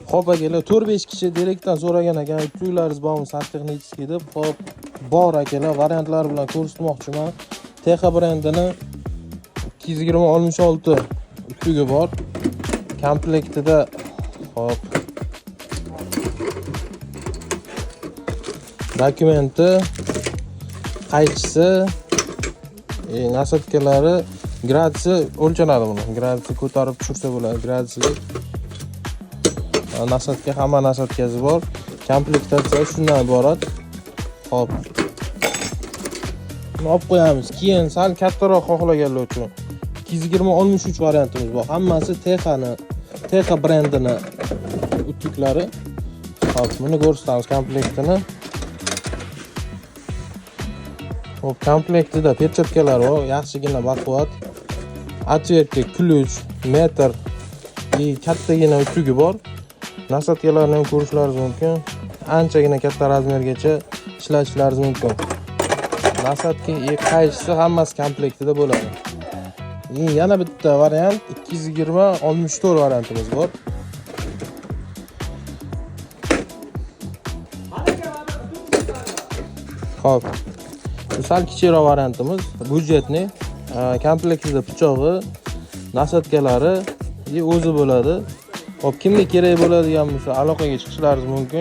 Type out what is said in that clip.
Xo'p akalar, 4-5 kishi direktdan so'ragan ekan, "Utyuglaringiz bormi, santexnический" deb. Xo'p, bor akalar, variantlari bilan ko'rsatmoqchiman. TX brendining 220-66 utyugi bor. Komplektida xo'p dokumenti, qaychisi, nasatkalari, gradisi o'lchanadi buni. Gradisi ko'tarib tushirsa bo'ladi, gradisiga. Nasatka, hamma nasatkasi bor. Komplektatsiya shundan iborat. Xo'p. Buni olib qo'yamiz. Keyin sal kattaroq xohlaganlar uchun 220-63 variantimiz bor. Hammasi TX brendini utyuklari. Xo'p, buni ko'rsatamiz komplektini. Xo'p, komplektida perchatkalar bor, yaxshigina baquvvat. Отвертка, ключ, metr kattagina utyugi bor. Nasatkalarni ham ko'rishlaringiz mumkin. Anchagina katta razmergacha ishlatishlaringiz mumkin. Nasatka, qaychisi hammasi komplektida bo'ladi. Yana bitta variant 220-64 variantimiz bor. Xo'p. Bu sal kichikroq variantimiz, budjetni. Komplektida pichog'i, nasatkalari o'zi bo'ladi. Hop, kimga kerak bo'ladigan bo'lsa aloqaga chiqishlaringiz mumkin.